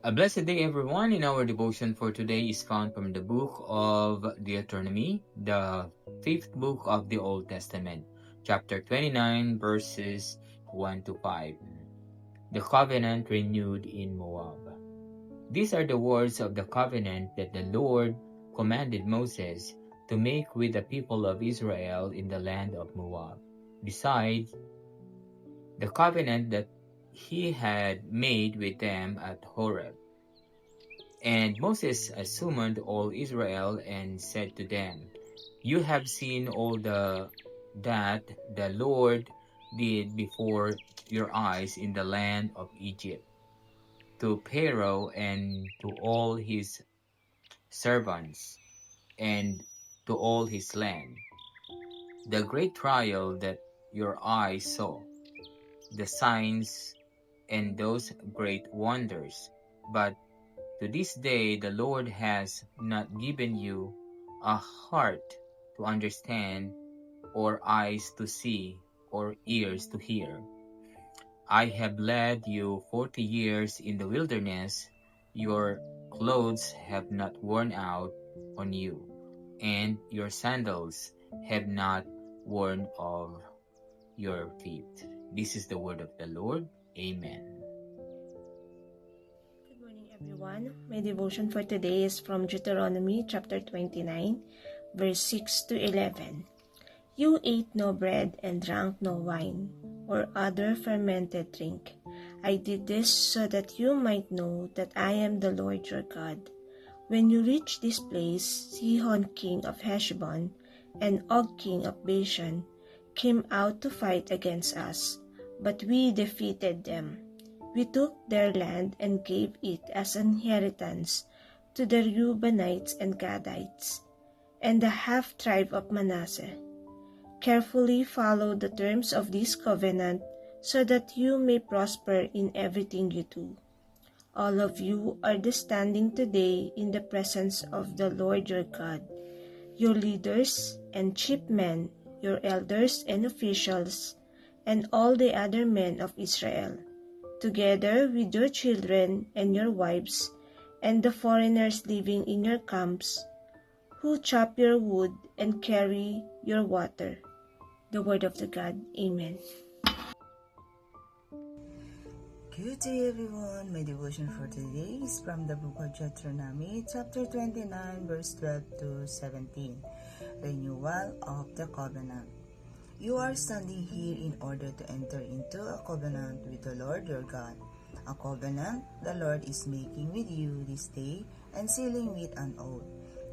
A blessed day, everyone. In our devotion for today is found from the book of Deuteronomy, the fifth book of the Old Testament, chapter 29, verses 1 to 5. The covenant renewed in Moab. These are the words of the covenant that the Lord commanded Moses to make with the people of Israel in the land of Moab. Besides, the covenant that he had made with them at Horeb. And Moses summoned all Israel and said to them, You have seen all that the Lord did before your eyes in the land of Egypt, to Pharaoh and to all his servants, and to all his land. The great trial that your eyes saw, the signs and those great wonders. But to this day the Lord has not given you a heart to understand, or eyes to see, or ears to hear. I have led you 40 years in the wilderness. Your clothes have not worn out on you, and your sandals have not worn off your feet. This is the word of the Lord. Amen. Good morning, everyone. My devotion for today is from Deuteronomy chapter 29, verse 6 to 11. You ate no bread and drank no wine or other fermented drink. I did this so that you might know that I am the Lord your God. When you reach this place, Sihon king of Heshbon and Og king of Bashan came out to fight against us, but we defeated them. We took their land and gave it as an inheritance to the Reubenites and Gadites, and the half-tribe of Manasseh. Carefully follow the terms of this covenant so that you may prosper in everything you do. All of you are standing today in the presence of the Lord your God, your leaders and chief men, your elders and officials, and all the other men of Israel, together with your children and your wives, and the foreigners living in your camps, who chop your wood and carry your water. The word of the God. Amen. Good day, everyone. My devotion for today is from the book of Deuteronomy, chapter 29, verse 12 to 17. Renewal of the covenant. You are standing here in order to enter into a covenant with the Lord your God, a covenant the Lord is making with you this day and sealing with an oath,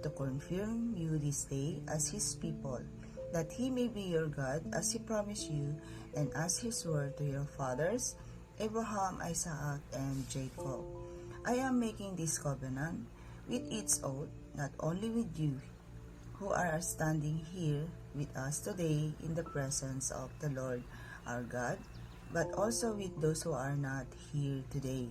to confirm you this day as his people, that he may be your God as he promised you and as his word to your fathers, Abraham, Isaac, and Jacob. I am making this covenant with its oath, not only with you, who are standing here with us today in the presence of the Lord our God, but also with those who are not here today.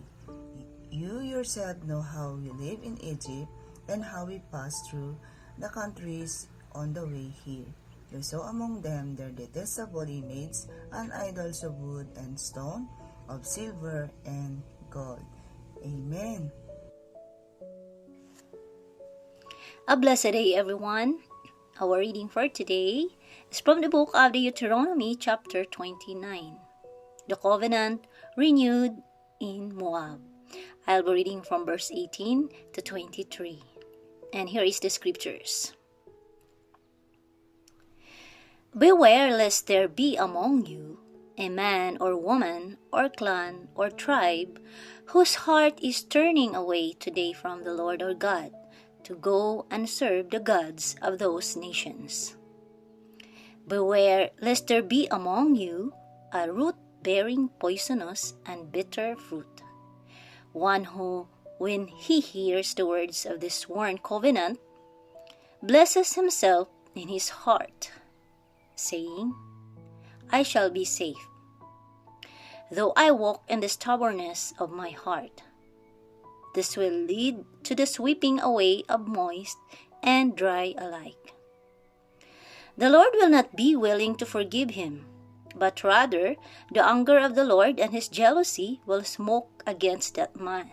You yourself know how we live in Egypt and how we passed through the countries on the way here. You saw among them their detestable images and idols of wood and stone, of silver and gold. Amen. A blessed day, everyone. Our reading for today is from the book of Deuteronomy, chapter 29. The covenant renewed in Moab. I'll be reading from verse 18 to 23. And here is the scriptures. Beware lest there be among you a man or woman or clan or tribe whose heart is turning away today from the Lord our God, to go and serve the gods of those nations. Beware lest there be among you a root bearing poisonous and bitter fruit, one who, when he hears the words of this sworn covenant, blesses himself in his heart, saying, I shall be safe, though I walk in the stubbornness of my heart. This will lead to the sweeping away of moist and dry alike. The Lord will not be willing to forgive him, but rather the anger of the Lord and his jealousy will smoke against that man.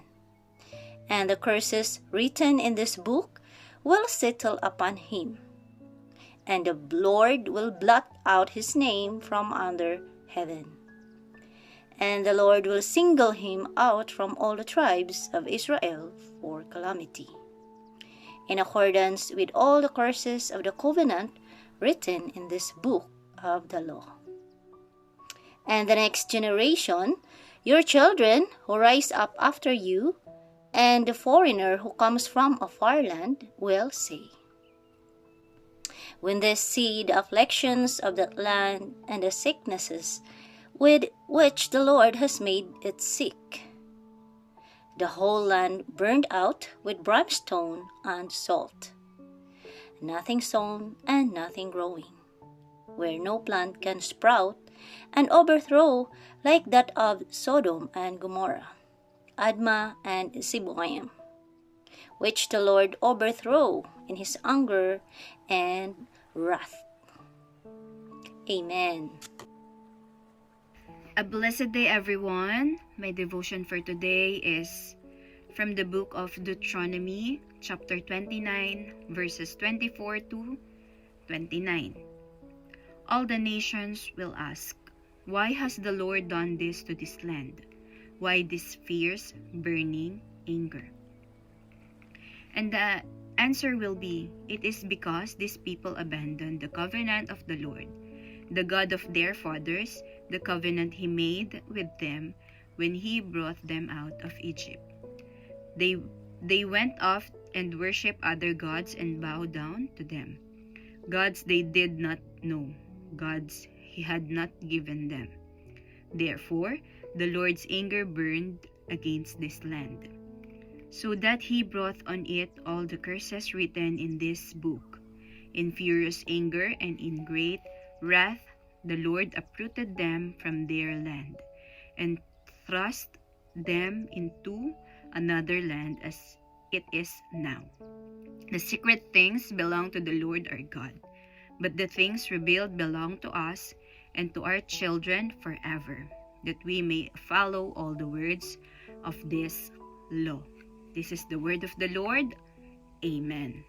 and the curses written in this book will settle upon him. And the Lord will blot out his name from under heaven. And the Lord will single him out from all the tribes of Israel for calamity, in accordance with all the curses of the covenant written in this book of the law. And the next generation, your children who rise up after you, and the foreigner who comes from a far land, will say, when they see the afflictions of that land and the sicknesses with which the Lord has made it sick, the whole land burned out with brimstone and salt, nothing sown and nothing growing, where no plant can sprout, and overthrow like that of Sodom and Gomorrah, Admah and Zeboim, which the Lord overthrew in his anger and wrath. Amen. A blessed day, everyone. My devotion for today is from the book of Deuteronomy, chapter 29, verses 24 to 29. All the nations will ask, why has the Lord done this to this land? Why this fierce, burning anger? And the answer will be, it is because these people abandoned the covenant of the Lord, the God of their fathers, the covenant he made with them when he brought them out of Egypt. They went off and worshipped other gods and bowed down to them, gods they did not know, gods he had not given them. Therefore, the Lord's anger burned against this land, so that he brought on it all the curses written in this book. In furious anger and in great wrath, the Lord uprooted them from their land, and thrust them into another land as it is now. The secret things belong to the Lord our God, but the things revealed belong to us and to our children forever, that we may follow all the words of this law. This is the word of the Lord. Amen.